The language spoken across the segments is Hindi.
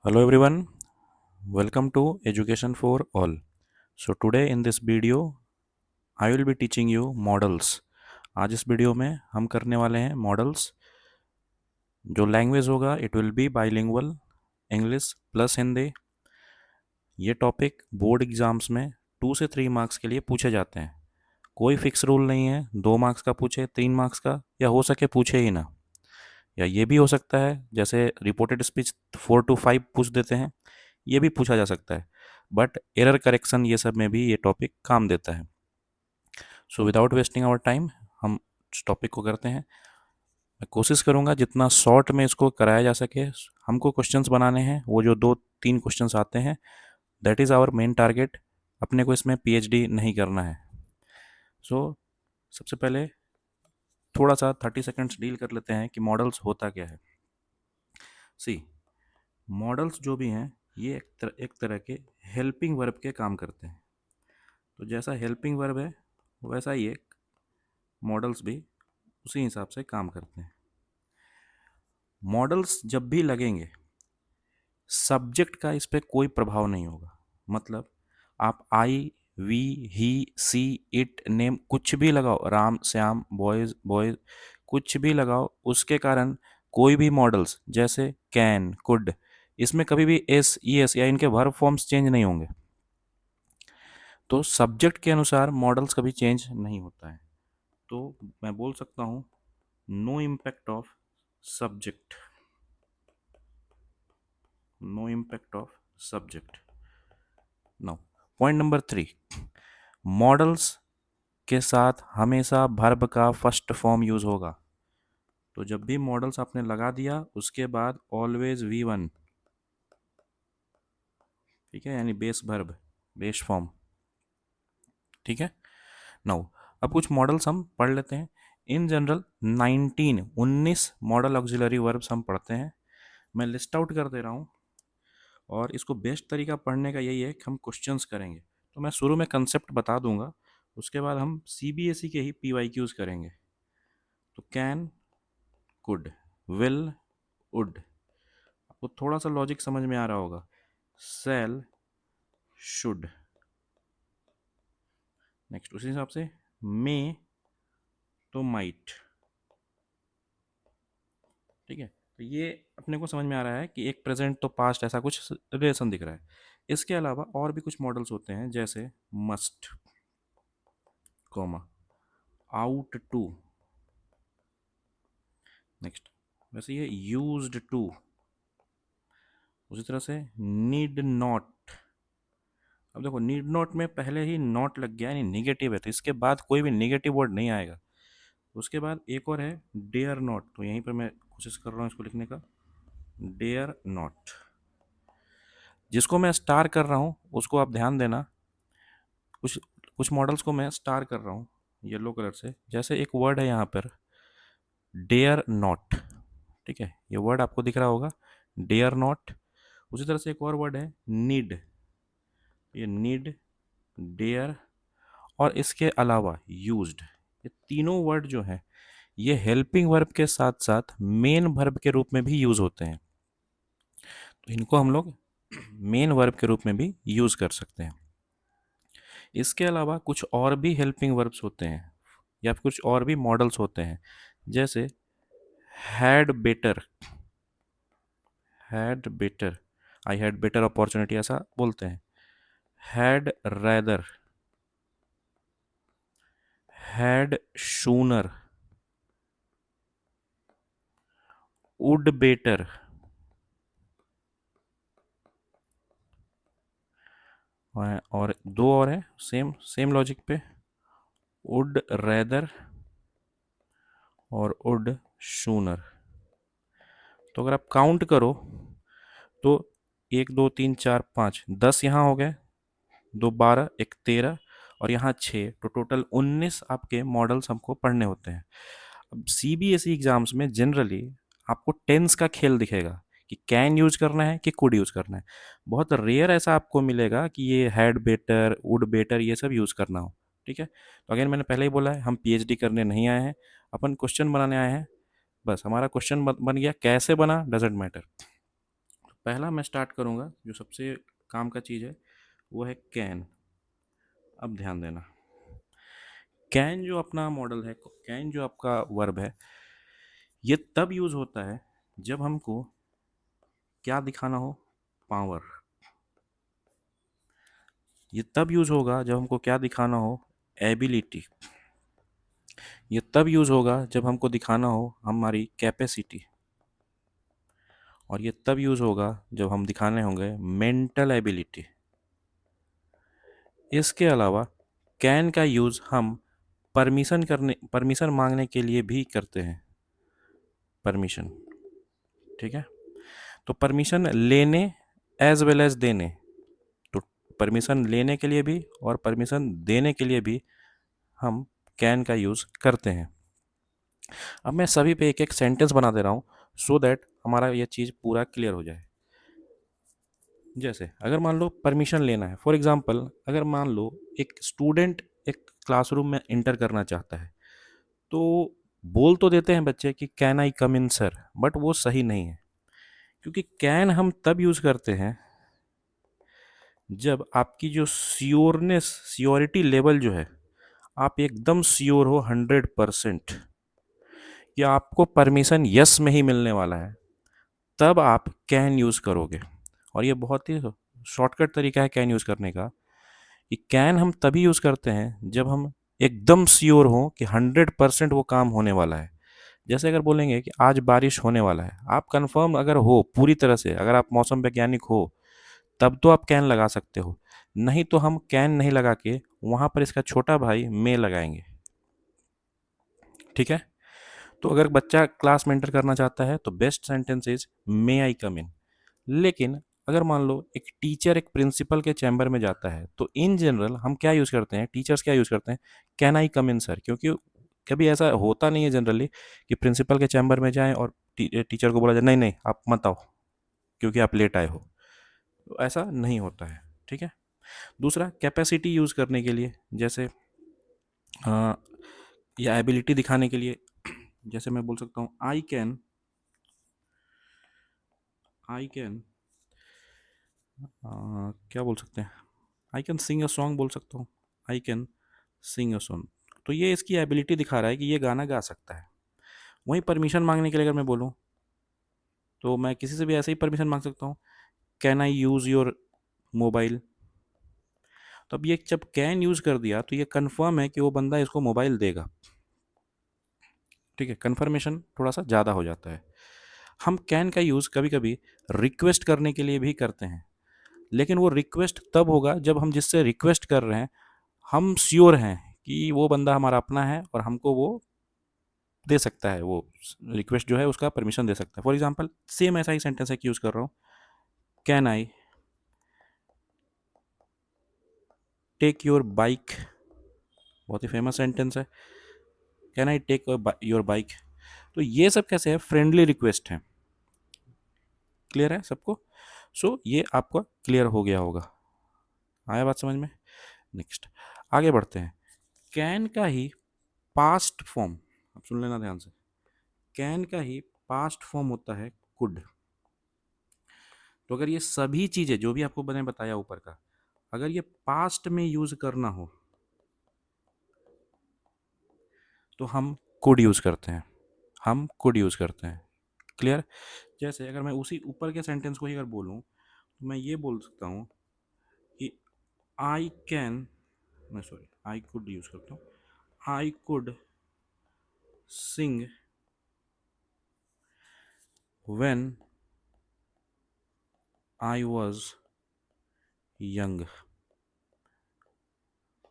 Hello everyone, welcome to Education for All. So today in this video I will be teaching you models. आज इस वीडियो में हम करने वाले हैं मॉडल्स. जो लैंग्वेज होगा it will be bilingual, English plus Hindi. ये टॉपिक बोर्ड एग्जाम्स में 2 से 3 मार्क्स के लिए पूछे जाते हैं. कोई फिक्स रूल नहीं है 2 मार्क्स का पूछे 3 मार्क्स का, या हो सके पूछे ही ना. या ये भी हो सकता है जैसे रिपोर्टेड स्पीच 4 to 5 पूछ देते हैं, ये भी पूछा जा सकता है. बट एरर करेक्शन ये सब में भी ये टॉपिक काम देता है. So without wasting our time हम इस टॉपिक को करते हैं. मैं कोशिश करूँगा जितना शॉर्ट में इसको कराया जा सके. हमको क्वेश्चंस बनाने हैं, वो जो 2-3 क्वेश्चंस आते हैं, that is our main target. अपने को इसमें पीएचडी नहीं करना है. सो सबसे पहले थोड़ा सा 30 सेकेंड्स डील कर लेते हैं कि मॉडल्स होता क्या है. सी, मॉडल्स जो भी हैं ये एक तरह के हेल्पिंग वर्ब के काम करते हैं. तो जैसा हेल्पिंग वर्ब है वैसा ही एक मॉडल्स भी उसी हिसाब से काम करते हैं. मॉडल्स जब भी लगेंगे सब्जेक्ट का इस पर कोई प्रभाव नहीं होगा. मतलब आप I, we, he, she, it, name कुछ भी लगाओ, राम श्याम, बॉयज बॉयज, कुछ भी लगाओ, उसके कारण कोई भी मॉडल्स जैसे कैन, कुड, इसमें कभी भी एस, ई एस या इनके वर्ब फॉर्म्स चेंज नहीं होंगे. तो सब्जेक्ट के अनुसार मॉडल्स कभी चेंज नहीं होता है. तो मैं बोल सकता हूँ no impact of subject, no impact of subject. Now point number 3, models के साथ हमेशा वर्ब का फर्स्ट फॉर्म यूज होगा. तो जब भी मॉडल्स आपने लगा दिया उसके बाद ऑलवेज V1, ठीक है, यानी बेस वर्ब, बेस फॉर्म. ठीक है. नाउ अब कुछ मॉडल्स हम पढ़ लेते हैं. In general 19 model auxiliary verbs हम पढ़ते हैं. मैं लिस्ट आउट कर दे रहा हूँ और इसको बेस्ट तरीका पढ़ने का यही है कि हम क्वेश्चंस करेंगे. तो मैं शुरू में कंसेप्ट बता दूंगा, उसके बाद हम सीबीएसई के ही पीवाईक्यूज करेंगे. तो कैन, कुड, विल, वुड, आपको थोड़ा सा लॉजिक समझ में आ रहा होगा. Cell, should. नेक्स्ट उसी हिसाब से मे तो माइट. ठीक है. तो ये अपने को समझ में आ रहा है कि एक प्रेजेंट तो पास्ट ऐसा कुछ रिलेशन दिख रहा है. इसके अलावा और भी कुछ मॉडल्स होते हैं जैसे must, comma, ought to. Next वैसे ये यूज्ड टू. उसी तरह से नीड नॉट. अब देखो नीड नॉट में पहले ही नॉट लग गया यानी निगेटिव है, तो इसके बाद कोई भी निगेटिव वर्ड नहीं आएगा. उसके बाद एक और है डेयर नॉट. तो यहीं पर मैं कोशिश कर रहा हूँ इसको लिखने का, डेयर नॉट. जिसको मैं स्टार कर रहा हूँ उसको आप ध्यान देना. कुछ कुछ मॉडल्स को मैं स्टार कर रहा हूँ येलो कलर से. जैसे एक वर्ड है यहाँ पर डेयर नॉट. ठीक है, ये वर्ड आपको दिख रहा होगा डेयर नॉट. उसी तरह से एक और वर्ड है नीड. ये नीड, डेयर और इसके अलावा यूज्ड, ये तीनों वर्ड जो हैं ये हेल्पिंग वर्ब के साथ साथ मेन वर्ब के रूप में भी यूज होते हैं. तो इनको हम लोग मेन वर्ब के रूप में भी यूज कर सकते हैं. इसके अलावा कुछ और भी हेल्पिंग वर्ब्स होते हैं या कुछ और भी मॉडल्स होते हैं. जैसे had better, had better, I had better opportunity ऐसा बोलते हैं. Had rather, had schooner, would better. और दो और है सेम सेम लॉजिक पे, वुड रैदर और वुड शूनर. तो अगर आप काउंट करो तो 1 2 3 4 5 10 यहाँ हो गए, 2 12, एक 13 और यहाँ 6, तो टोटल 19 आपके मॉडल्स हमको पढ़ने होते हैं. अब सीबीएसई एग्जाम्स में जनरली आपको टेंस का खेल दिखेगा कि कैन यूज करना है कि कुड यूज करना है. बहुत रेयर ऐसा आपको मिलेगा कि ये हैड बेटर, वुड बेटर ये सब यूज करना हो. ठीक है. तो अगेन मैंने पहले ही बोला है हम पीएचडी करने नहीं आए हैं, अपन क्वेश्चन बनाने आए हैं. बस हमारा क्वेश्चन बन गया, कैसे बना डजेंट मैटर. पहला मैं स्टार्ट करूँगा, जो सबसे काम का चीज़ है वो है कैन। अब ध्यान देना, कैन जो अपना मॉडल है, कैन जो आपका वर्ब है, ये तब यूज़ होता है जब हमको क्या दिखाना हो, पावर। ये तब यूज़ होगा जब हमको क्या दिखाना हो, एबिलिटी। ये तब यूज़ होगा जब हमको दिखाना हो हमारी कैपेसिटी। और ये तब यूज़ होगा जब हम दिखाने होंगे मेंटल एबिलिटी। इसके अलावा कैन का यूज़ हम परमिशन मांगने के लिए भी करते हैं। परमिशन, ठीक है। तो परमिशन लेने एज वेल एज देने, तो परमिशन लेने के लिए भी और परमिशन देने के लिए भी हम कैन का यूज़ करते हैं। अब मैं सभी पे एक एक सेंटेंस बना दे रहा हूँ सो दैट हमारा ये चीज़ पूरा क्लियर हो जाए। जैसे अगर मान लो परमिशन लेना है, फॉर एग्जांपल अगर मान लो एक स्टूडेंट एक क्लासरूम में इंटर करना चाहता है, तो बोल तो देते हैं बच्चे कि can I come in sir, but वो सही नहीं है, क्योंकि कैन हम तब यूज़ करते हैं जब आपकी जो सियोरिटी लेवल जो है, आप एकदम श्योर हो 100% कि आपको परमिशन यस में ही मिलने वाला है, तब आप कैन यूज़ करोगे। और ये बहुत ही शॉर्टकट तरीका है कैन यूज़ करने का। कि कैन हम तभी यूज़ करते हैं जब हम एकदम श्योर हो कि 100% वो काम होने वाला है। जैसे अगर बोलेंगे कि आज बारिश होने वाला है, आप कंफर्म अगर हो पूरी तरह से, अगर आप मौसम वैज्ञानिक हो, तब तो आप कैन लगा सकते हो। नहीं तो हम कैन नहीं लगा के वहाँ पर इसका छोटा भाई मे लगाएंगे, ठीक है। तो अगर बच्चा क्लास में एंटर करना चाहता है तो बेस्ट सेंटेंस इज मे आई कम इन। लेकिन अगर मान लो एक टीचर एक प्रिंसिपल के चैम्बर में जाता है, तो इन जनरल हम क्या यूज़ करते हैं, टीचर्स क्या यूज़ करते हैं, can I come in sir. क्योंकि कभी ऐसा होता नहीं है जनरली कि प्रिंसिपल के चैम्बर में जाएं और टीचर को बोला जाए नहीं नहीं आप मत आओ क्योंकि आप लेट आए हो। तो ऐसा नहीं होता है, ठीक है। दूसरा कैपेसिटी यूज़ करने के लिए, जैसे अ, या एबिलिटी दिखाने के लिए, जैसे मैं बोल सकता हूँ आई कैन क्या बोल सकते हैं, I can sing a song बोल सकता हूँ, I can sing a song. तो ये इसकी एबिलिटी दिखा रहा है कि ये गाना गा सकता है। वहीं परमिशन मांगने के लिए अगर मैं बोलूँ, तो मैं किसी से भी ऐसे ही परमिशन मांग सकता हूँ, can I use your mobile. तो अब ये जब कैन यूज़ कर दिया तो ये कन्फर्म है कि वो बंदा इसको मोबाइल देगा, ठीक है। कन्फर्मेशन थोड़ा सा ज़्यादा हो जाता है। हम कैन का यूज़ कभी कभी रिक्वेस्ट करने के लिए भी करते हैं, लेकिन वो रिक्वेस्ट तब होगा जब हम जिससे रिक्वेस्ट कर रहे हैं हम श्योर हैं कि वो बंदा हमारा अपना है और हमको वो दे सकता है, वो रिक्वेस्ट जो है उसका परमिशन दे सकता है। फॉर एग्जांपल सेम ऐसा ही सेंटेंस है कि यूज़ कर रहा हूँ, can I take your bike. बहुत ही फेमस सेंटेंस है, can I take your bike. तो ये सब कैसे है, फ्रेंडली रिक्वेस्ट है। क्लियर है सबको? सो ये आपका क्लियर हो गया होगा, आया बात समझ में। नेक्स्ट आगे बढ़ते हैं। कैन का ही पास्ट फॉर्म, अब सुन लेना ध्यान से, कैन का ही पास्ट फॉर्म होता है कुड। तो अगर ये सभी चीज़ें जो भी आपको मैंने बताया ऊपर का, अगर ये पास्ट में यूज़ करना हो तो हम कुड यूज़ करते हैं, हम कुड यूज़ करते हैं। क्लियर? जैसे अगर मैं उसी ऊपर के सेंटेंस को ही अगर बोलूँ, तो मैं ये बोल सकता हूँ कि आई कैन, मैं सॉरी आई कुड यूज़ करता हूँ, I could sing when I was young.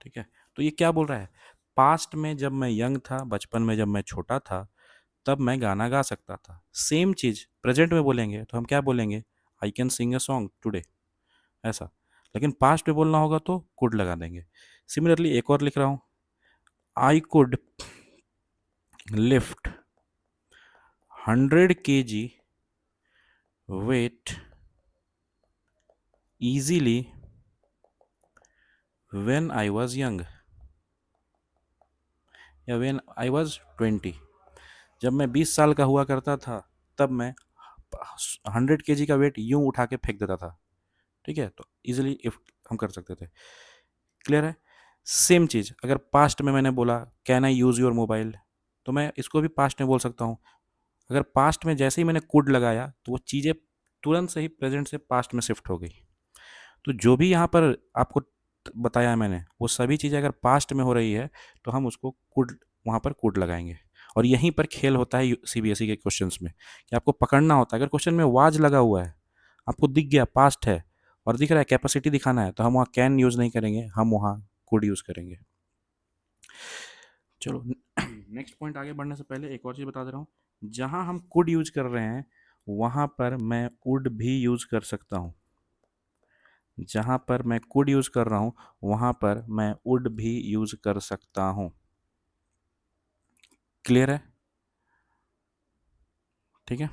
ठीक है। तो ये क्या बोल रहा है, पास्ट में जब मैं यंग था, बचपन में जब मैं छोटा था, तब मैं गाना गा सकता था। सेम चीज़ प्रेजेंट में बोलेंगे तो हम क्या बोलेंगे, I can sing a song today, ऐसा। लेकिन पास्ट में बोलना होगा तो कुड लगा देंगे। सिमिलरली एक और लिख रहा हूँ, I could lift 100 kg weight easily when I was young, या when I was 20। जब मैं 20 साल का हुआ करता था तब मैं 100 kg का वेट यूं उठा के फेंक देता था, ठीक है, तो इजीली इफ हम कर सकते थे। क्लियर है? सेम चीज़ अगर पास्ट में मैंने बोला can I use your mobile, तो मैं इसको भी पास्ट में बोल सकता हूँ। अगर पास्ट में जैसे ही मैंने कुड लगाया तो वो चीज़ें तुरंत से ही प्रेजेंट से पास्ट में शिफ्ट हो गई। तो जो भी यहाँ पर आपको बताया है मैंने, वो सभी चीज़ें अगर पास्ट में हो रही है तो हम उसको कुड, वहाँ पर कुड लगाएंगे। और यहीं पर खेल होता है सीबीएसई के क्वेश्चंस में, कि आपको पकड़ना होता है। अगर क्वेश्चन में वाज लगा हुआ है, आपको दिख गया पास्ट है और दिख रहा है कैपेसिटी दिखाना है, तो हम वहाँ कैन यूज़ नहीं करेंगे, हम वहाँ कुड यूज़ करेंगे। चलो नेक्स्ट पॉइंट आगे बढ़ने से पहले एक और चीज़ बता दे रहा हूँ। जहाँ हम कुड यूज कर रहे हैं वहाँ पर मैं वुड भी यूज कर सकता हूँ। जहाँ पर मैं कुड यूज कर रहा हूँ वहाँ पर मैं वुड भी यूज कर सकता हूँ। क्लियर है? ठीक है,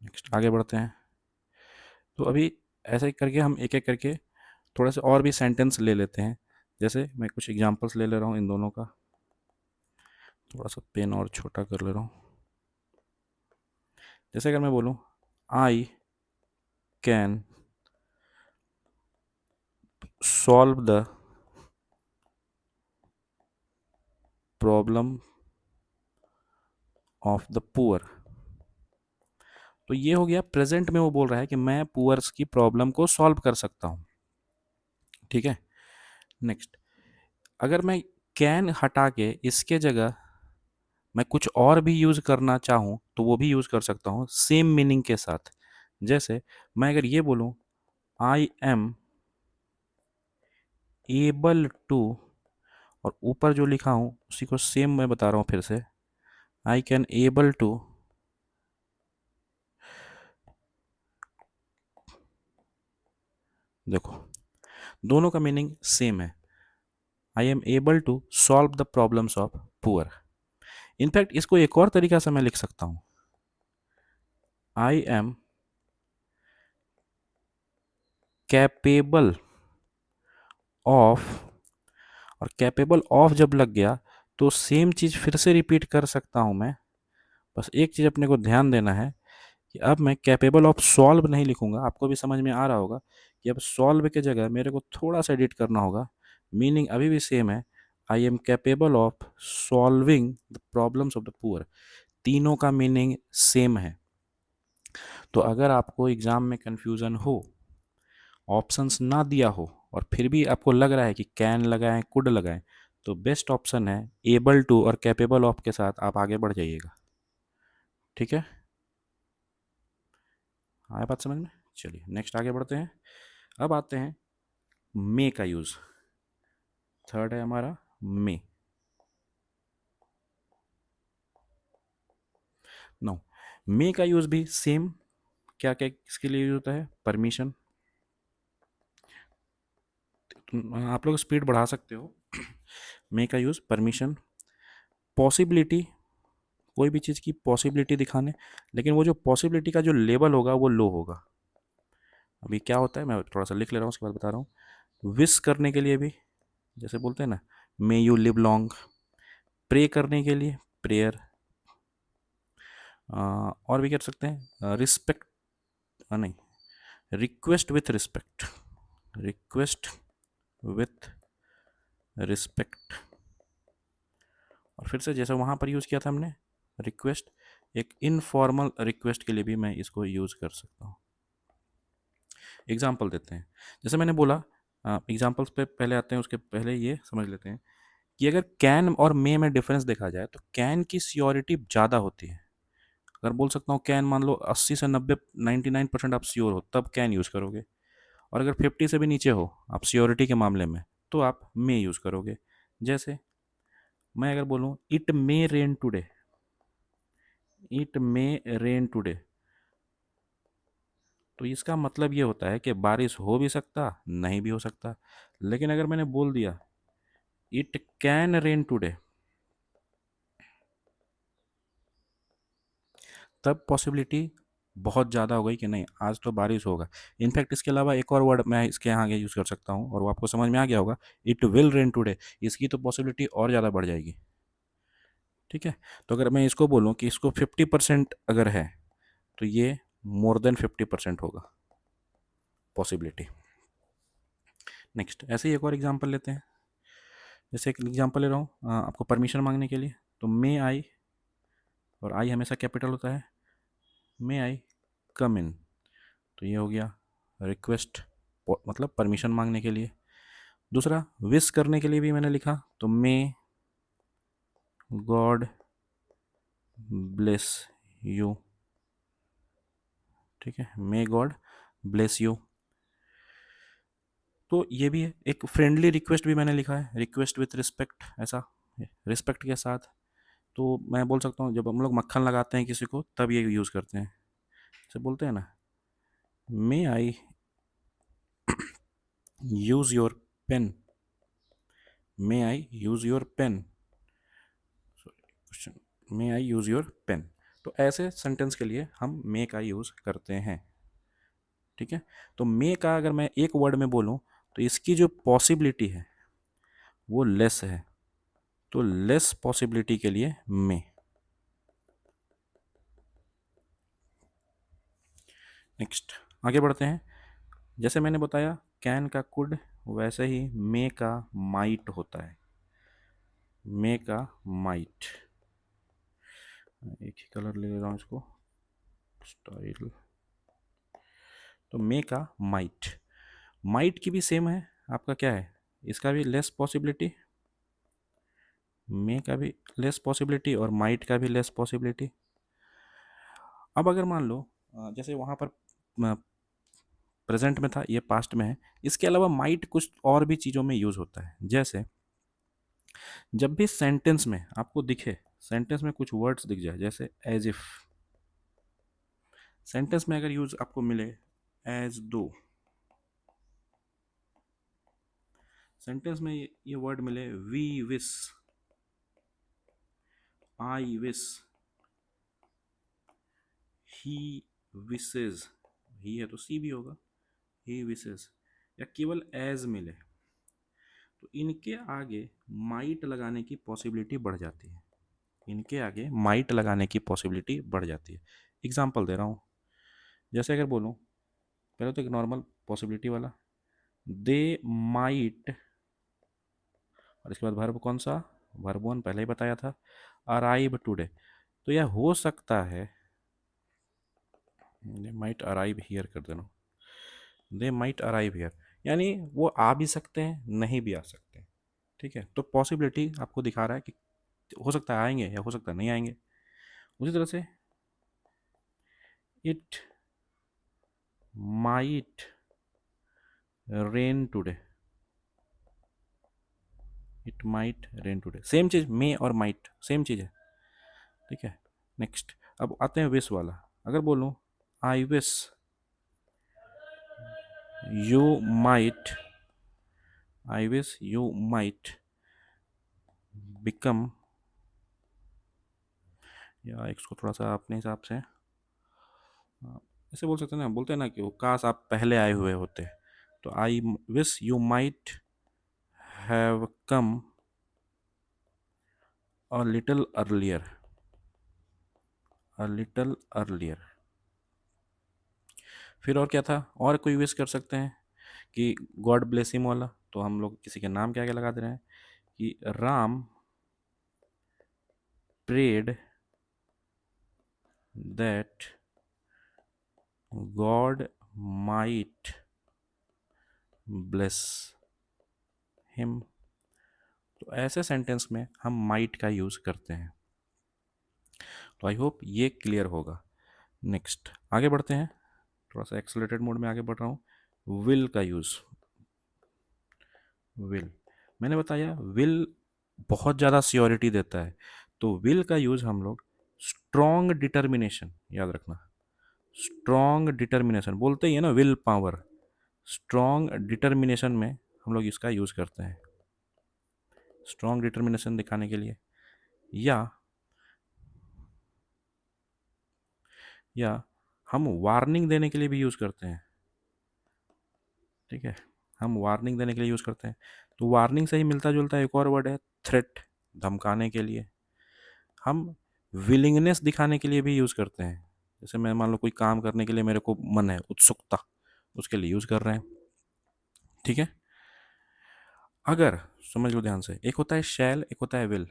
नेक्स्ट आगे बढ़ते हैं। तो अभी ऐसे ही करके हम एक एक करके थोड़ा सा और भी सेंटेंस ले लेते हैं। जैसे मैं कुछ एग्जांपल्स ले ले रहा हूँ इन दोनों का, थोड़ा सा पेन और छोटा कर ले रहा हूँ। जैसे अगर मैं बोलूँ I can solve the problem of the poor, तो ये हो गया प्रेजेंट में वो बोल रहा है कि मैं पुअर्स की प्रॉब्लम को सॉल्व कर सकता हूँ। ठीक है, नेक्स्ट अगर मैं कैन हटा के इसके जगह मैं कुछ और भी यूज करना चाहूँ तो वो भी यूज कर सकता हूँ सेम मीनिंग के साथ। जैसे मैं अगर ये बोलूँ आई एम एबल टू, और ऊपर जो लिखा हूँ उसी को सेम मैं बता रहा हूँ फिर से, आई कैन एबल टू, देखो दोनों का मीनिंग सेम है। I am able to solve the problems of poor. In fact इसको एक और तरीका से मैं लिख सकता हूं, आई एम कैपेबल ऑफ, और कैपेबल ऑफ जब लग गया तो सेम चीज फिर से रिपीट कर सकता हूं मैं। बस एक चीज अपने को ध्यान देना है कि अब मैं कैपेबल ऑफ सॉल्व नहीं लिखूंगा, आपको भी समझ में आ रहा होगा कि अब सॉल्व के जगह मेरे को थोड़ा सा एडिट करना होगा। मीनिंग अभी भी सेम है, I am capable of solving the problems of the poor. तीनों का मीनिंग सेम है। तो अगर आपको एग्जाम में कंफ्यूजन हो, ऑप्शंस ना दिया हो और फिर भी आपको लग रहा है कि कैन लगाएं कुड लगाएं, तो बेस्ट ऑप्शन है एबल टू और कैपेबल ऑफ के साथ आप आगे बढ़ जाइएगा। ठीक है, आया बात समझ में? चलिए नेक्स्ट आगे बढ़ते हैं। अब आते हैं मे का यूज। थर्ड है हमारा मे। नो, मे का यूज भी सेम। क्या क्या इसके लिए यूज होता है? परमिशन, आप लोग स्पीड बढ़ा सकते हो। मे का यूज परमिशन, पॉसिबिलिटी, कोई भी चीज़ की पॉसिबिलिटी दिखाने, लेकिन वो जो पॉसिबिलिटी का जो लेवल होगा वो लो होगा। अभी क्या होता है मैं थोड़ा सा लिख ले रहा हूँ, उसके बाद बता रहा हूँ। विश करने के लिए भी जैसे बोलते हैं ना, may you live long. Pray करने के लिए प्रेयर। और भी कर सकते हैं रिस्पेक्ट, नहीं, request with respect, request with respect. और फिर से जैसे वहाँ पर यूज़ किया था हमने रिक्वेस्ट, एक इनफॉर्मल रिक्वेस्ट के लिए भी मैं इसको यूज़ कर सकता हूँ। एग्जाम्पल देते हैं, जैसे मैंने बोला, एग्जाम्पल्स पे पहले आते हैं, उसके पहले ये समझ लेते हैं कि अगर कैन और मे में डिफरेंस देखा जाए तो कैन की श्योरिटी ज़्यादा होती है। अगर बोल सकता हूँ कैन, मान लो 80 से 90, 99% आप श्योर हो तब कैन यूज़ करोगे। और अगर 50 से भी नीचे हो आप श्योरिटी के मामले में, तो आप मे यूज़ करोगे। जैसे मैं अगर बोलूँ it may rain today, it may rain today, तो इसका मतलब ये होता है कि बारिश हो भी सकता, नहीं भी हो सकता। लेकिन अगर मैंने बोल दिया इट कैन रेन टुडे, तब पॉसिबिलिटी बहुत ज़्यादा हो गई कि नहीं आज तो बारिश होगा। इनफैक्ट इसके अलावा एक और वर्ड मैं इसके यहाँ आगे यूज़ कर सकता हूँ और वो आपको समझ में आ गया होगा, इट विल रेन टुडे। इसकी तो पॉसिबिलिटी और ज़्यादा बढ़ जाएगी। ठीक है। तो अगर मैं इसको बोलूँ कि इसको 50% अगर है तो ये मोर देन 50% होगा पॉसिबिलिटी। नेक्स्ट, ऐसे ही एक और एग्जांपल लेते हैं। जैसे एक एग्जांपल ले रहा हूँ आपको परमिशन मांगने के लिए, तो मे आई, और आई हमेशा कैपिटल होता है, मे आई कम इन, तो ये हो गया रिक्वेस्ट, मतलब परमिशन मांगने के लिए। दूसरा, विश करने के लिए भी मैंने लिखा, तो मे गॉड ब्लेस यू। ठीक है, मे गॉड ब्लेस यू। तो ये भी है एक फ्रेंडली रिक्वेस्ट भी मैंने लिखा है, रिक्वेस्ट विथ रिस्पेक्ट, ऐसा रिस्पेक्ट के साथ। तो मैं बोल सकता हूँ जब हम लोग मक्खन लगाते हैं किसी को तब ये यूज़ करते हैं, जैसे बोलते हैं ना, may I use your pen, may I use your pen, may I use your pen. तो ऐसे सेंटेंस के लिए हम मे का यूज़ करते हैं। ठीक है। तो मे का अगर मैं एक वर्ड में बोलूँ तो इसकी जो पॉसिबिलिटी है वो लेस है, तो लेस पॉसिबिलिटी के लिए मे। नेक्स्ट, आगे बढ़ते हैं। जैसे मैंने बताया कैन का कुड, वैसे ही मे का माइट होता है, मे का माइट। एक ही कलर ले रहा हूँ इसको, स्टाइल। तो मे का माइट, माइट की भी सेम है, आपका क्या है, इसका भी लेस पॉसिबिलिटी, मे का भी लेस पॉसिबिलिटी और माइट का भी लेस पॉसिबिलिटी। अब अगर मान लो जैसे वहाँ पर प्रेजेंट में था, ये पास्ट में है, इसके अलावा माइट कुछ और भी चीज़ों में यूज़ होता है। जैसे जब भी सेंटेंस में आपको दिखे, सेंटेंस में कुछ वर्ड्स दिख जाए, जैसे एज इफ, सेंटेंस में अगर यूज आपको मिले एज दो, सेंटेंस में ये वर्ड मिले we wish, I wish, he wishes, ही है तो सी भी होगा, ही विशेज, या केवल एज मिले, तो इनके आगे माइट लगाने की पॉसिबिलिटी बढ़ जाती है, इनके आगे माइट लगाने की पॉसिबिलिटी बढ़ जाती है। एग्जाम्पल दे रहा हूँ, जैसे अगर बोलूँ, पहले तो एक नॉर्मल पॉसिबिलिटी वाला, दे माइट, और इसके बाद वर्ब कौन सा, वर्ब वन पहले ही बताया था, अराइव टुडे, तो यह हो सकता है, दे माइट अराइव हियर कर देना, दे माइट अराइव हियर, यानी वो आ भी सकते हैं नहीं भी आ सकते हैं। ठीक है, तो पॉसिबिलिटी आपको दिखा रहा है कि हो सकता है आएंगे या हो सकता है नहीं आएंगे। उसी तरह से it might rain today, it might rain today, same चीज़, मे और माइट सेम चीज़ है। ठीक है। नेक्स्ट, अब आते हैं विश वाला। अगर बोलूँ I wish you might, I wish you might become, या इसको थोड़ा सा अपने हिसाब से ऐसे बोल सकते हैं ना, बोलते हैं ना कि वो काश आप पहले आए हुए होते, तो I wish you might have come a little earlier, a little earlier. फिर और क्या था, और कोई विश कर सकते हैं कि गॉड ब्लेस हिम वाला, तो हम लोग किसी के नाम के आगे लगा दे रहे हैं कि Ram prayed that God might bless him. तो ऐसे सेंटेंस में हम माइट का यूज़ करते हैं। तो आई होप ये क्लियर होगा। नेक्स्ट, आगे बढ़ते हैं, थोड़ा सा एक्सेलरेटेड मोड में आगे बढ़ रहा हूँ। विल का यूज़, विल, मैंने बताया विल बहुत ज़्यादा श्योरिटी देता है, तो विल का यूज़ हम लोग स्ट्रॉन्ग डिटर्मिनेशन, याद रखना, स्ट्रॉन्ग डिटर्मिनेशन बोलते ही है ना, विल पावर, स्ट्रॉन्ग डिटर्मिनेशन में हम लोग इसका यूज़ करते हैं, स्ट्रॉन्ग डिटर्मिनेशन दिखाने के लिए, या हम वार्निंग देने के लिए भी यूज़ करते हैं। ठीक है, हम वार्निंग देने के लिए यूज़ करते हैं। तो वार्निंग से ही मिलता जुलता एक और वर्ड है थ्रेट, धमकाने के लिए। हम विलिंगनेस दिखाने के लिए भी यूज़ करते हैं। जैसे मैं मान लो कोई काम करने के लिए मेरे को मन है, उत्सुकता, उसके लिए यूज़ कर रहे हैं। ठीक है। अगर समझ लो ध्यान से, एक होता है शैल, एक होता है विल।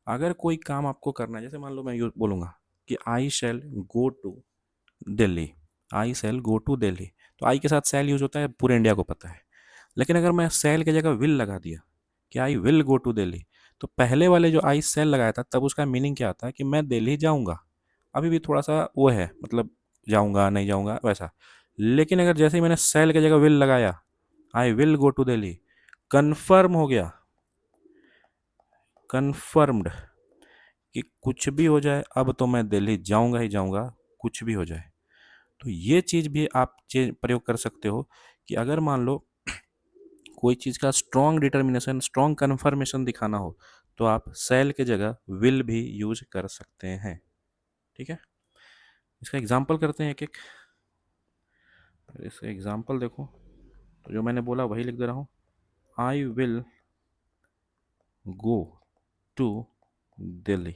अगर कोई काम आपको करना है, जैसे मान लो मैं यूँ बोलूँगा कि I shall go to Delhi, I shall go to Delhi, तो आई के साथ शैल यूज होता है, पूरे इंडिया को पता है। लेकिन अगर मैं शैल की जगह विल लगा दिया कि I will go to Delhi, तो पहले वाले जो आई शैल लगाया था तब उसका मीनिंग क्या आता है कि मैं दिल्ली जाऊंगा। अभी भी थोड़ा सा वो है, मतलब जाऊंगा नहीं जाऊंगा वैसा। लेकिन अगर जैसे ही मैंने शैल की जगह विल लगाया, I will go to Delhi, confirm हो गया, कन्फर्म्ड, कि कुछ भी हो जाए अब तो मैं दिल्ली जाऊंगा ही जाऊंगा, कुछ भी हो जाए। तो ये चीज़ भी आप प्रयोग कर सकते हो कि अगर मान लो कोई चीज़ का स्ट्रॉन्ग डिटर्मिनेशन, स्ट्रॉन्ग कन्फर्मेशन दिखाना हो, तो आप सेल के जगह विल भी यूज कर सकते हैं। ठीक है। इसका एग्जाम्पल करते हैं एक एक। इसका एग्जाम्पल देखो, तो जो मैंने बोला वही लिख दे रहा हूँ। I will go to Delhi,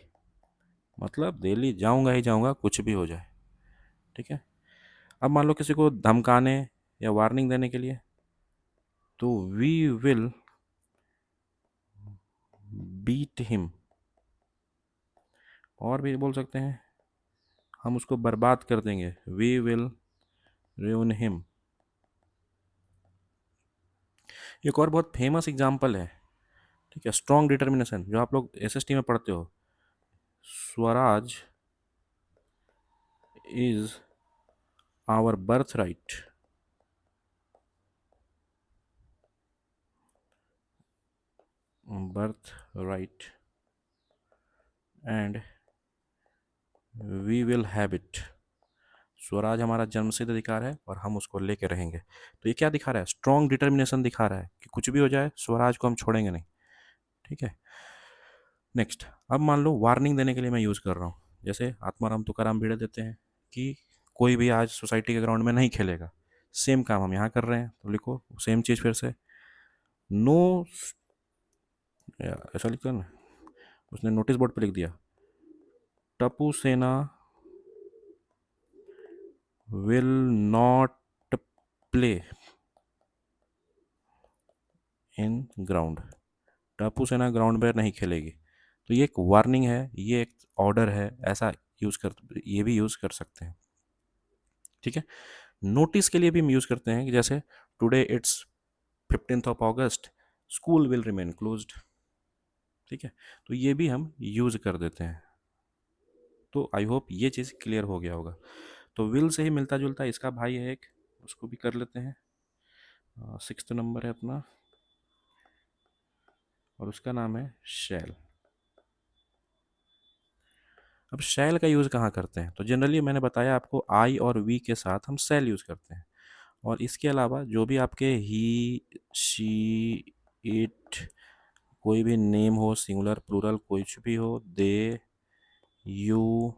मतलब दिल्ली जाऊंगा ही जाऊंगा, कुछ भी हो जाए। ठीक है। अब मान लो किसी को धमकाने या वार्निंग देने के लिए, तो वी विल बीट हिम, और भी बोल सकते हैं हम उसको बर्बाद कर देंगे, वी विल ruin हिम। एक और बहुत फेमस एग्जाम्पल है, ठीक है, स्ट्रॉन्ग डिटर्मिनेशन, जो आप लोग एसएसटी में पढ़ते हो। Swaraj is our birth right, birth right and we will have it. Swaraj हमारा जन्मसिद्ध अधिकार है और हम उसको लेके रहेंगे। तो ये क्या दिखा रहा है? स्ट्रॉन्ग डिटर्मिनेशन दिखा रहा है कि कुछ भी हो जाए स्वराज को हम छोड़ेंगे नहीं। ठीक है। नेक्स्ट, अब मान लो वार्निंग देने के लिए मैं यूज़ कर रहा हूँ, जैसे आत्माराम तुकाराम भिड़े देते हैं कि कोई भी आज सोसाइटी के ग्राउंड में नहीं खेलेगा। सेम काम हम यहाँ कर रहे हैं, तो लिखो सेम चीज़ फिर से। नो, ऐसा लिखते हैं ना, उसने नोटिस बोर्ड पे लिख दिया, टपू सेना will not play in ground, टापू सेना ग्राउंड में नहीं खेलेगी। तो ये एक वार्निंग है, ये एक ऑर्डर है, ऐसा यूज़ कर, ये भी यूज़ कर सकते हैं। ठीक है। नोटिस के लिए भी हम यूज़ करते हैं कि जैसे today it's 15th of August, school will remain closed. ठीक है। तो ये भी हम यूज़ कर देते हैं। तो आई होप ये चीज़ क्लियर हो गया होगा। तो विल से ही मिलता जुलता इसका भाई है एक, उसको भी कर लेते हैं। 6th नंबर है अपना, और उसका नाम है शैल। अब शैल का यूज़ कहाँ करते हैं? तो जनरली मैंने बताया आपको, आई और वी के साथ हम शैल यूज़ करते हैं। और इसके अलावा जो भी आपके ही, शी, इट, कोई भी नेम हो, सिंगुलर प्लूरल कुछ भी हो, दे, यू,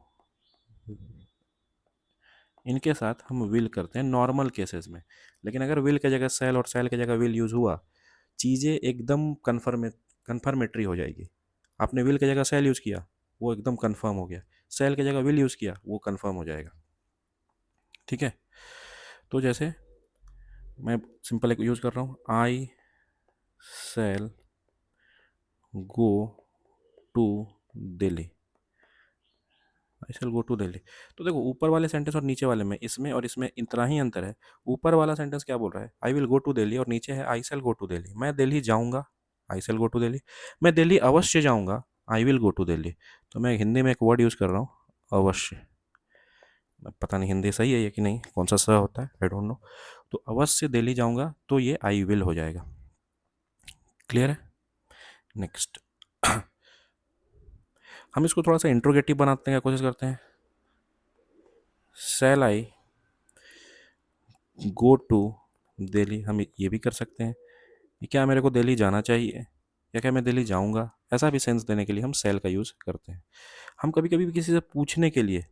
इनके साथ हम विल करते हैं नॉर्मल केसेस में। लेकिन अगर विल की जगह सेल और सेल की जगह विल यूज़ हुआ, चीज़ें एकदम कन्फर्मेटरी हो जाएगी। आपने विल की जगह सेल यूज़ किया, वो एकदम कन्फर्म हो गया। सेल की जगह विल यूज़ किया, वो कन्फर्म हो जाएगा। ठीक है। तो जैसे मैं सिंपल एक यूज़ कर रहा हूँ, I shall go to Delhi, I shall go to Delhi. तो देखो ऊपर वाले सेंटेंस और नीचे वाले में, इसमें और इसमें इतना ही अंतर है। ऊपर वाला सेंटेंस क्या बोल रहा है? I will go to Delhi, और नीचे है आई शैल गो टू दिल्ली। मैं दिल्ली जाऊंगा, आई शैल गो टू दिल्ली। मैं दिल्ली अवश्य जाऊंगा, I will go to Delhi. तो मैं हिंदी में एक वर्ड यूज़ कर रहा हूँ, अवश्य। पता नहीं हिंदी सही है या कि नहीं, कौन सा स होता है, आई डोंट नो। तो अवश्य दिल्ली जाऊंगा, तो ये आई विल हो जाएगा। क्लियर है? नेक्स्ट, हम इसको थोड़ा सा इंट्रोगेटिव बनाते हैं, कोशिश करते हैं। शैल आई गो टू दिल्ली, हम ये भी कर सकते हैं कि क्या मेरे को दिल्ली जाना चाहिए, या क्या मैं दिल्ली जाऊंगा। ऐसा भी सेंस देने के लिए हम शैल का यूज़ करते हैं। हम कभी कभी भी किसी से पूछने के लिए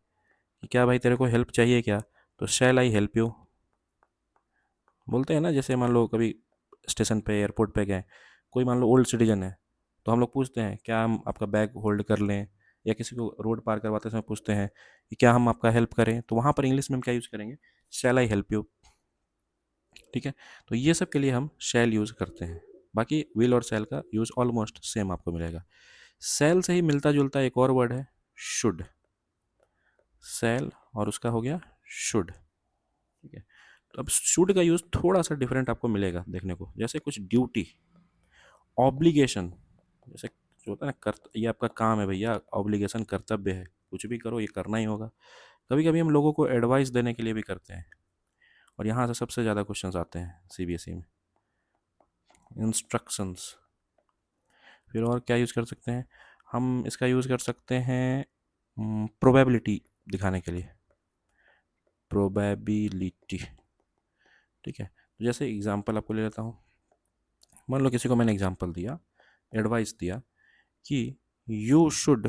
कि क्या भाई तेरे को हेल्प चाहिए क्या, तो शैल आई हेल्प यू बोलते हैं ना। जैसे मान लो कभी स्टेशन पे, एयरपोर्ट पे गए, कोई मान लो ओल्ड सिटीजन है, तो हम लोग पूछते हैं क्या हम आपका बैग होल्ड कर लें, या किसी को रोड पार करवाते समय पूछते हैं कि क्या हम आपका हेल्प करें, तो वहाँ पर इंग्लिश में हम क्या यूज़ करेंगे, शैल आई हेल्प यू। ठीक है, तो ये सब के लिए हम शैल यूज़ करते हैं। बाकी विल और शैल का यूज़ ऑलमोस्ट सेम आपको मिलेगा। शैल से ही मिलता जुलता एक और वर्ड है शुड। शैल और उसका हो गया शुड। ठीक है, तो अब शुड का यूज़ थोड़ा सा डिफरेंट आपको मिलेगा देखने को, जैसे कुछ ड्यूटी, ऑब्लिगेशन, जैसे जो होता है ना, ये आपका काम है भैया, ऑब्लिगेशन कर्तव्य है, कुछ भी करो ये करना ही होगा। कभी कभी हम लोगों को एडवाइस देने के लिए भी करते हैं, और यहाँ से सबसे ज़्यादा क्वेश्चंस आते हैं सीबीएसई में, इंस्ट्रक्शंस। फिर और क्या यूज़ कर सकते हैं, हम इसका यूज़ कर सकते हैं प्रोबेबिलिटी दिखाने के लिए, प्रोबेबिलिटी। ठीक है, तो जैसे एग्जांपल आपको ले लेता हूँ। मान लो किसी को मैंने एग्जांपल दिया, एडवाइस दिया कि you should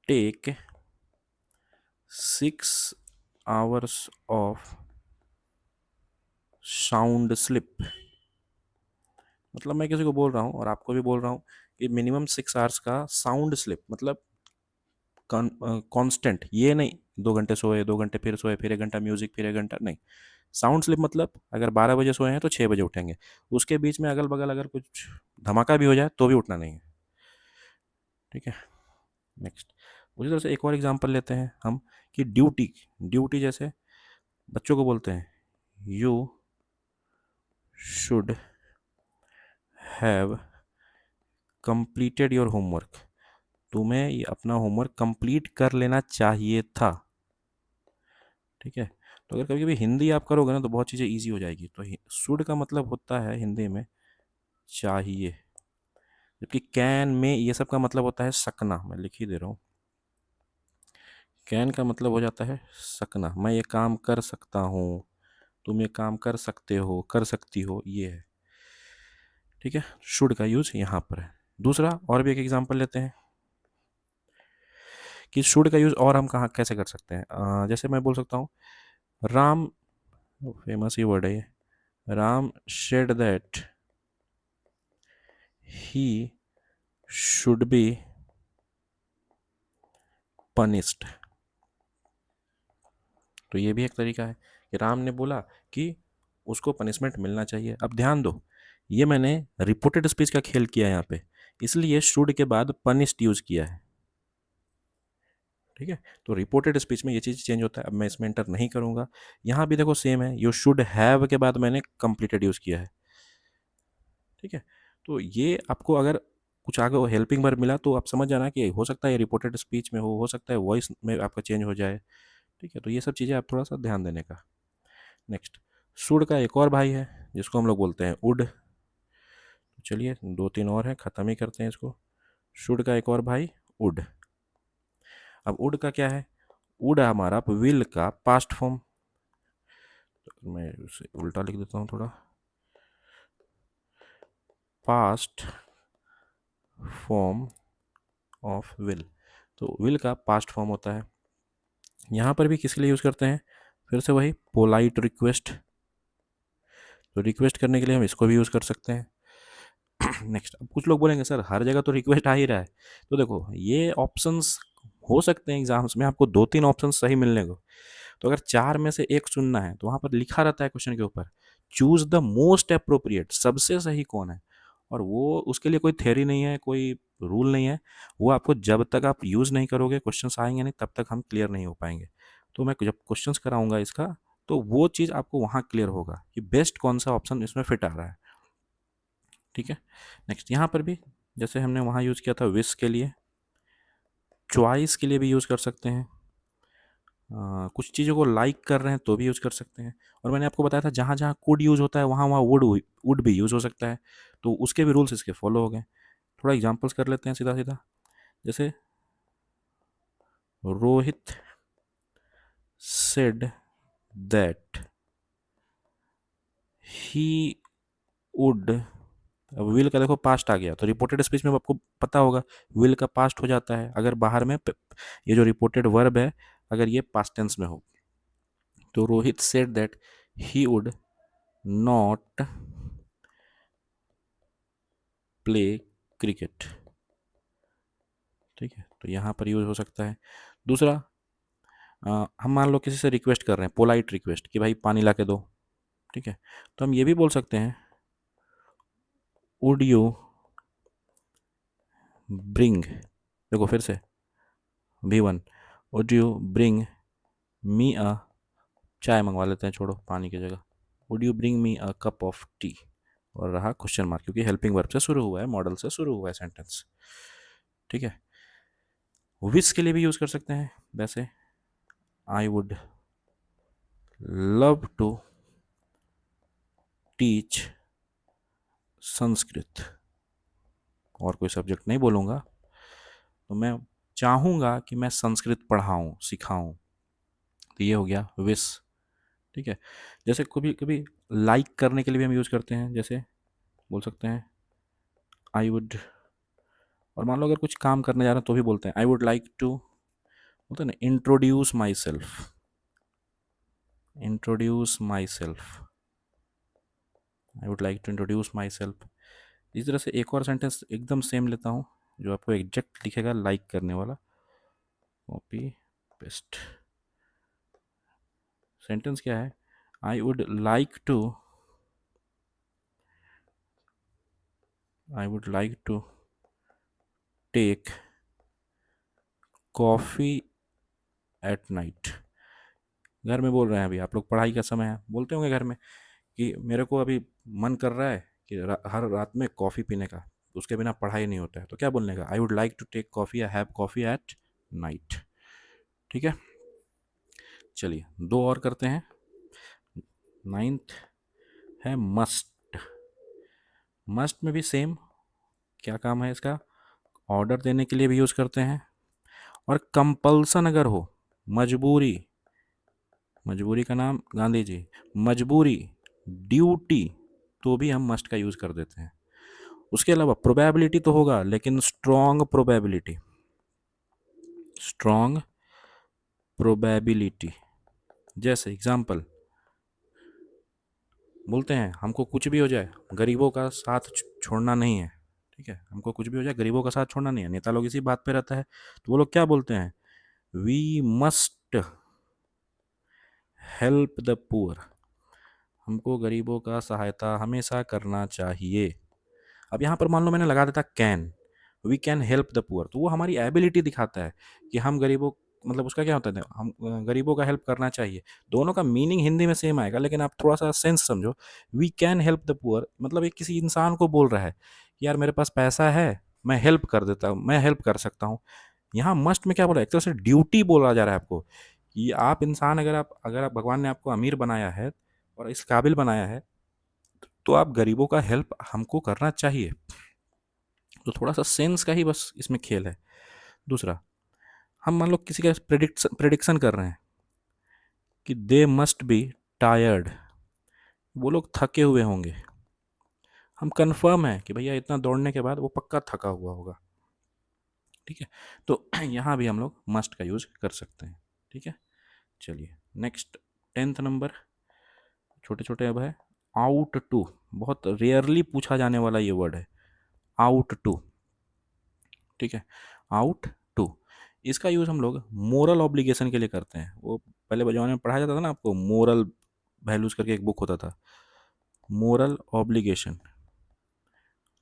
take 6 hours of sound sleep. मतलब मैं किसी को बोल रहा हूँ और आपको भी बोल रहा हूँ कि मिनिमम 6 hours का साउंड स्लिप, मतलब कांस्टेंट, ये नहीं 2 घंटे सोए, 2 घंटे फिर सोए, फिर 1 घंटा म्यूजिक, फिर 1 घंटा नहीं। साउंड स्लिप मतलब अगर 12 बजे सोए हैं तो 6 बजे उठेंगे, उसके बीच में अगल बगल अगर कुछ धमाका भी हो जाए तो भी उठना नहीं है। ठीक है, नेक्स्ट उसी तरह से एक और एग्जांपल लेते हैं हम कि ड्यूटी, ड्यूटी जैसे बच्चों को बोलते हैं you should have completed your homework. तुम्हें ये अपना होमवर्क कंप्लीट कर लेना चाहिए था। ठीक है, तो अगर कभी कभी हिंदी आप करोगे ना तो बहुत चीज़ें ईजी हो जाएगी। तो शुड का मतलब होता है हिंदी में चाहिए, जबकि कैन में ये सब का मतलब होता है सकना। मैं लिख ही दे रहा हूँ, कैन का मतलब हो जाता है सकना, मैं ये काम कर सकता हूँ, तुम ये काम कर सकते हो, कर सकती हो, ये है। ठीक है, शुड का यूज यहाँ पर है। दूसरा और भी एक एग्जांपल लेते हैं कि शुड का यूज और हम कहाँ कैसे कर सकते हैं। जैसे मैं बोल सकता हूँ राम, फेमस ही वर्ड है ये, Ram said that he should be punished. तो ये भी एक तरीका है कि राम ने बोला कि उसको पनिशमेंट मिलना चाहिए। अब ध्यान दो, ये मैंने रिपोर्टेड स्पीच का खेल किया यहाँ पे, इसलिए शुड के बाद पनिश्ड यूज किया है। ठीक है, तो रिपोर्टेड स्पीच में ये चीज़ चेंज होता है, अब मैं इसमें एंटर नहीं करूँगा। यहाँ भी देखो सेम है, यू शुड हैव के बाद मैंने कंप्लीटेड यूज़ किया है। ठीक है, तो ये आपको अगर कुछ आगे हेल्पिंग वर्ब मिला तो आप समझ जाना कि हो सकता है रिपोर्टेड स्पीच में हो सकता है वॉइस में आपका चेंज हो जाए। ठीक है, तो ये सब चीज़ें आप थोड़ा सा ध्यान देने का। नेक्स्ट, शुड का एक और भाई है जिसको हम लोग बोलते हैं उड। तो चलिए 2-3 और हैं, ख़त्म ही करते हैं इसको। शुड का एक और भाई उड। अब उड का क्या है, उड हमारा विल का पास्ट फॉर्म। तो मैं उसे उल्टा लिख देता हूँ थोड़ा, पास्ट फॉर्म ऑफ विल। तो विल का पास्ट फॉर्म होता है। यहाँ पर भी किसके लिए यूज़ करते हैं, फिर से वही पोलाइट रिक्वेस्ट। तो रिक्वेस्ट करने के लिए हम इसको भी यूज़ कर सकते हैं। नेक्स्ट, अब कुछ लोग बोलेंगे सर हर जगह तो रिक्वेस्ट आ ही रहा है। तो देखो ये ऑप्शंस हो सकते हैं एग्जाम्स में आपको 2-3 ऑप्शन सही मिलने को, तो अगर 4 में से एक चुनना है तो वहाँ पर लिखा रहता है क्वेश्चन के ऊपर चूज द मोस्ट अप्रोप्रिएट, सबसे सही कौन है। और वो उसके लिए कोई थ्योरी नहीं है, कोई रूल नहीं है, वो आपको जब तक आप यूज़ नहीं करोगे क्वेश्चंस आएंगे नहीं, तब तक हम क्लियर नहीं हो पाएंगे। तो मैं जब क्वेश्चंस कराऊंगा इसका तो वो चीज़ आपको वहाँ क्लियर होगा कि बेस्ट कौन सा ऑप्शन इसमें फिट आ रहा है। ठीक है, नेक्स्ट यहाँ पर भी जैसे हमने वहाँ यूज़ किया था विश के लिए, चॉइस के लिए भी यूज़ कर सकते हैं। कुछ चीज़ों को लाइक कर रहे हैं तो भी यूज़ कर सकते हैं। और मैंने आपको बताया था जहाँ जहाँ कुड यूज़ होता है वहाँ वहाँ वुड भी यूज़ हो सकता है। तो उसके भी रूल्स इसके फॉलो हो गए। थोड़ा एग्जांपल्स कर लेते हैं सीधा सीधा। जैसे Rohit said that he would. अब विल का देखो पास्ट आ गया, तो रिपोर्टेड स्पीच में आपको पता होगा विल का पास्ट हो जाता है अगर बाहर में ये जो रिपोर्टेड वर्ब है अगर ये पास्ट टेंस में हो। तो Rohit said that he would not play cricket. ठीक है, तो यहाँ पर यूज हो सकता है। दूसरा, हम मान लो किसी से रिक्वेस्ट कर रहे हैं, पोलाइट रिक्वेस्ट कि भाई पानी ला के दो। ठीक है, तो हम ये भी बोल सकते हैं, वुड यू ब्रिंग, देखो फिर से V1, would you bring me a, चाय मंगवा लेते हैं, छोड़ो पानी की जगह, would you bring me a cup of tea, और रहा क्वेश्चन मार्क क्योंकि हेल्पिंग वर्ब से शुरू हुआ है, मॉडल से शुरू हुआ है सेंटेंस। ठीक है, विश के लिए भी यूज कर सकते हैं वैसे, I would love to teach Sanskrit, और कोई सब्जेक्ट नहीं बोलूँगा, तो मैं चाहूँगा कि मैं संस्कृत पढ़ाऊँ सिखाऊँ, तो ये हो गया विश। ठीक है, जैसे कभी कभी लाइक करने के लिए भी हम यूज़ करते हैं, जैसे बोल सकते हैं आई वुड, और मान लो अगर कुछ काम करने जा रहे हैं तो भी बोलते हैं आई वुड लाइक टू, बोलते हैं ना, introduce myself, introduce myself, I would like to introduce myself. इस तरह से एक और सेंटेंस एकदम सेम लेता हूँ जो आपको एग्जैक्ट लिखेगा लाइक करने वाला, कॉपी पेस्ट। सेंटेंस क्या है, I would like to, I would like to take coffee at night. घर में बोल रहे हैं, अभी आप लोग पढ़ाई का समय है, बोलते होंगे घर में कि मेरे को अभी मन कर रहा है कि हर रात में कॉफ़ी पीने का, उसके बिना पढ़ाई नहीं होता है, तो क्या बोलने का, I would like to take coffee, I have coffee at night. ठीक है, चलिए दो और करते हैं। नाइन्थ है मस्ट। मस्ट में भी सेम, क्या काम है इसका, ऑर्डर देने के लिए भी यूज़ करते हैं, और कंपल्सन अगर हो, मजबूरी, मजबूरी का नाम गांधी जी, मजबूरी, ड्यूटी, तो भी हम मस्ट का यूज़ कर देते हैं। उसके अलावा प्रोबेबिलिटी तो होगा, लेकिन स्ट्रॉन्ग प्रोबेबिलिटी, स्ट्रॉन्ग प्रोबेबिलिटी, जैसे एग्जाम्पल बोलते हैं हमको कुछ भी हो जाए गरीबों का साथ छोड़ना नहीं है। ठीक है, हमको कुछ भी हो जाए गरीबों का साथ छोड़ना नहीं है, नेता लोग इसी बात पे रहता है, तो वो लोग क्या बोलते हैं, we must help the poor, हमको गरीबों का सहायता हमेशा करना चाहिए। अब यहाँ पर मान लो मैंने लगा देता can, we can help the poor, तो वो हमारी एबिलिटी दिखाता है कि हम गरीबों, मतलब उसका क्या होता है, हम गरीबों का हेल्प करना चाहिए। दोनों का मीनिंग हिंदी में सेम आएगा, लेकिन आप थोड़ा सा सेंस समझो। We can help the poor मतलब एक किसी इंसान को बोल रहा है कि यार मेरे पास पैसा है, मैं हेल्प कर देता हूँ, मैं हेल्प कर सकता हूँ। यहाँ मस्ट में क्या बोला, एक तरह से ड्यूटी बोला जा रहा है आपको कि आप इंसान, अगर आप भगवान ने आपको अमीर बनाया है और इस काबिल बनाया है, तो आप गरीबों का हेल्प हमको करना चाहिए। तो थोड़ा सा सेंस का ही बस इसमें खेल है। दूसरा, हम मान लो किसी का प्रिडिक्शन कर रहे हैं कि दे मस्ट बी टायर्ड, वो लोग थके हुए होंगे, हम कंफर्म है कि भैया इतना दौड़ने के बाद वो पक्का थका हुआ होगा। ठीक है, तो यहाँ भी हम लोग मस्ट का यूज कर सकते हैं। ठीक है, चलिए नेक्स्ट 10th नंबर, छोटे छोटे अब है, आउट टू, बहुत रेयरली पूछा जाने वाला ये वर्ड है, आउट टू। ठीक है, आउट टू, इसका यूज़ हम लोग मोरल ऑब्लिगेशन के लिए करते हैं। वो पहले जमाने में पढ़ाया जाता था ना आपको, मोरल वैल्यूज़ करके एक बुक होता था, मोरल ऑब्लिगेशन,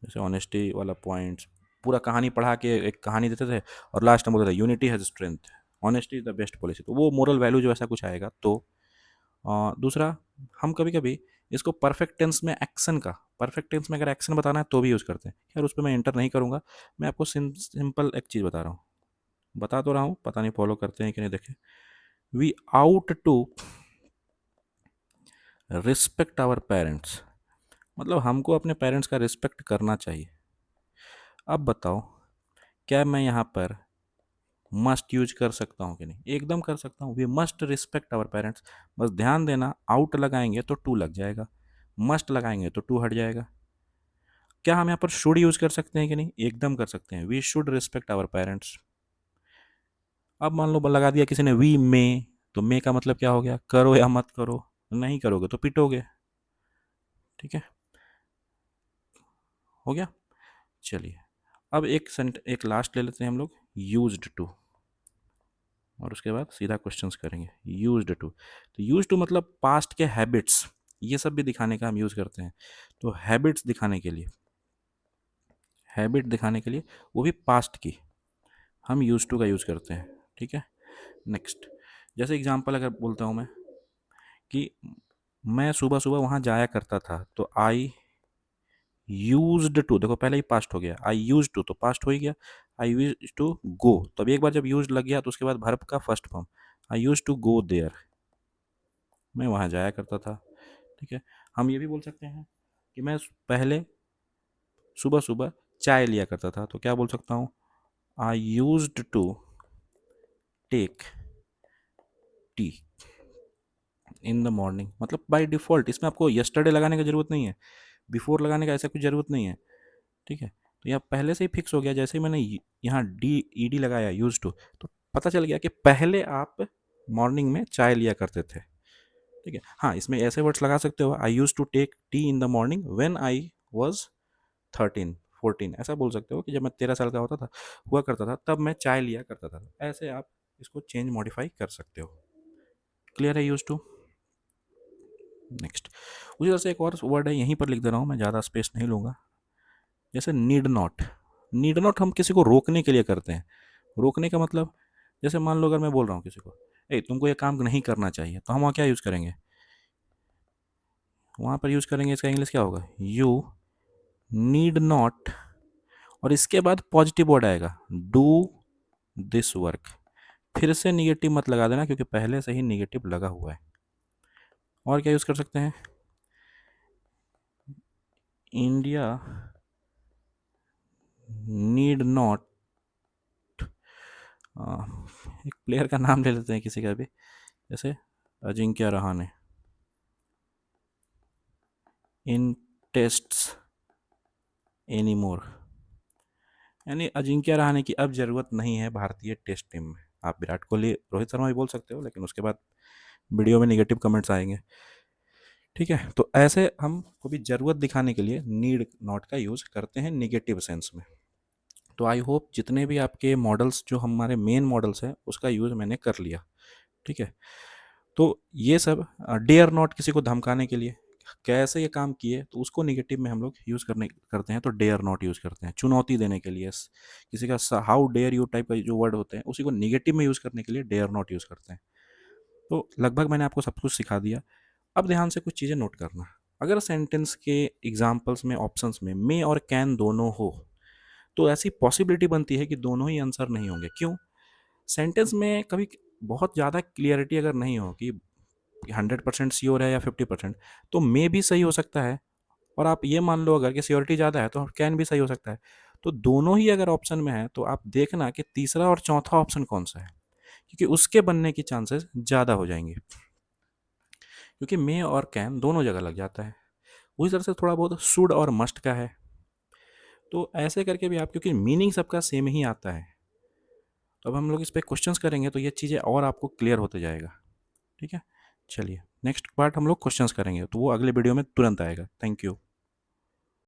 जैसे ऑनेस्टी वाला पॉइंट्स, पूरा कहानी पढ़ा के एक कहानी देते थे और लास्ट में बोलते थे unity has strength, honesty is the best policy, तो वो मोरल वैल्यू जो ऐसा कुछ आएगा। तो दूसरा, हम कभी कभी इसको परफेक्ट टेंस में एक्शन का, परफेक्ट टेंस में अगर एक्शन बताना है तो भी यूज़ करते हैं। यार उस पर मैं एंटर नहीं करूँगा, मैं आपको सिंपल एक चीज़ बता रहा हूँ, बता तो रहा हूँ, पता नहीं फॉलो करते हैं कि नहीं, देखें, we ought to respect our parents, मतलब हमको अपने पेरेंट्स का रिस्पेक्ट करना चाहिए। अब बताओ, क्या मैं यहाँ पर मस्ट यूज कर सकता हूँ कि नहीं, एकदम कर सकता हूँ, we must respect our parents. बस ध्यान देना, आउट लगाएंगे तो टू लग जाएगा, मस्ट लगाएंगे तो टू हट जाएगा। क्या हम यहाँ पर शुड यूज कर सकते हैं कि नहीं, एकदम कर सकते हैं, we should respect our parents. अब मान लो लगा दिया किसी ने वी मे, तो मे का मतलब क्या हो गया, करो या मत करो, नहीं करोगे तो पिटोगे। ठीक है, हो गया। चलिए अब एक लास्ट ले लेते हैं हम लोग, यूज्ड टू, और उसके बाद सीधा क्वेश्चंस करेंगे। यूज्ड टू, तो यूज टू मतलब पास्ट के हैबिट्स, ये सब भी दिखाने का हम यूज़ करते हैं। तो हैबिट्स दिखाने के लिए, हैबिट दिखाने के लिए, वो भी पास्ट की, हम यूज टू का यूज़ करते हैं। ठीक है। नेक्स्ट, जैसे एग्जांपल अगर बोलता हूँ मैं कि मैं सुबह सुबह वहाँ जाया करता था, तो आई यूज्ड टू, देखो पहले ही पास्ट हो गया, आई यूज्ड टू तो पास्ट हो ही गया। आई यूज्ड टू गो, तो अब एक बार जब यूज लग गया तो उसके बाद वर्ब का first form, I used to go there, मैं वहाँ जाया करता था। ठीक है। हम ये भी बोल सकते हैं कि मैं पहले सुबह सुबह चाय लिया करता था, तो क्या बोल सकता हूँ, I used to take tea in the morning, मतलब बाय डिफ़ॉल्ट इसमें आपको यस्टरडे लगाने की ज़रूरत नहीं है, बिफोर लगाने का ऐसा कुछ ज़रूरत नहीं है। ठीक है। तो यहाँ पहले से ही फिक्स हो गया, जैसे ही मैंने यहाँ डी ई डी लगाया यूज टू, तो पता चल गया कि पहले आप मॉर्निंग में चाय लिया करते थे। ठीक है। हाँ, इसमें ऐसे वर्ड्स लगा सकते हो, I use to take tea in the morning when I was 13 14, ऐसा बोल सकते हो कि जब मैं 13 साल का होता था, हुआ करता था, तब मैं चाय लिया करता था। ऐसे आप इसको चेंज मॉडिफाई कर सकते हो। क्लियर है यूज टू। नेक्स्ट, उसी तरह से एक और वर्ड है, यहीं पर लिख दे रहा हूँ मैं, ज़्यादा स्पेस नहीं लूँगा। जैसे नीड नॉट, नीड नॉट हम किसी को रोकने के लिए करते हैं। रोकने का मतलब, जैसे मान लो अगर मैं बोल रहा हूँ किसी को, ए तुमको ये काम नहीं करना चाहिए, तो हम वहाँ क्या यूज़ करेंगे, वहाँ पर यूज़ करेंगे, इसका इंग्लिश क्या होगा, यू नीड नॉट, और इसके बाद पॉजिटिव वर्ड आएगा, डू दिस वर्क। फिर से निगेटिव मत लगा देना, क्योंकि पहले से ही निगेटिव लगा हुआ है। और क्या यूज़ कर सकते हैं, इंडिया नीड नॉट, एक प्लेयर का नाम ले लेते हैं किसी का भी, जैसे अजिंक्य रहाणे, इन टेस्ट्स एनी मोर, यानी अजिंक्य रहाणे की अब ज़रूरत नहीं है भारतीय टेस्ट टीम में। आप विराट कोहली, रोहित शर्मा भी बोल सकते हो, लेकिन उसके बाद वीडियो में निगेटिव कमेंट्स आएंगे। ठीक है। तो ऐसे हम को भी ज़रूरत दिखाने के लिए नीड नॉट का यूज़ करते हैं निगेटिव सेंस में। तो आई होप जितने भी आपके मॉडल्स, जो हमारे मेन मॉडल्स हैं, उसका यूज़ मैंने कर लिया। ठीक है। तो ये सब डेयर नॉट, किसी को धमकाने के लिए, कैसे ये काम किए, तो उसको निगेटिव में हम लोग यूज़ करने करते हैं, तो डेयर नॉट यूज़ करते हैं। चुनौती देने के लिए, किसी का हाउ डेयर यू टाइप का जो वर्ड होते हैं, उसी को निगेटिव में यूज़ करने के लिए डेयर नॉट यूज़ करते हैं। तो लगभग मैंने आपको सब कुछ सिखा दिया। अब ध्यान से कुछ चीज़ें नोट करना। अगर सेंटेंस के एग्जाम्पल्स में, ऑप्शंस में मे और कैन दोनों हो, तो ऐसी पॉसिबिलिटी बनती है कि दोनों ही आंसर नहीं होंगे। क्यों? सेंटेंस में कभी बहुत ज़्यादा क्लियरिटी अगर नहीं हो कि 100% श्योर है या 50%, तो मे भी सही हो सकता है, और आप ये मान लो अगर कि श्योरिटी ज़्यादा है तो कैन भी सही हो सकता है। तो दोनों ही अगर ऑप्शन में है, तो आप देखना कि तीसरा और चौथा ऑप्शन कौन सा है, क्योंकि उसके बनने की चांसेस ज़्यादा हो जाएंगे, क्योंकि मे और कैन दोनों जगह लग जाता है। उसी तरह से थोड़ा बहुत शुड और मस्ट का है। तो ऐसे करके भी आप, क्योंकि मीनिंग सबका सेम ही आता है, तो अब हम लोग इस पर क्वेश्चंस करेंगे तो ये चीज़ें और आपको क्लियर होते जाएगा। ठीक है। चलिए, नेक्स्ट पार्ट हम लोग क्वेश्चंस करेंगे, तो वो अगले वीडियो में तुरंत आएगा। Thank you.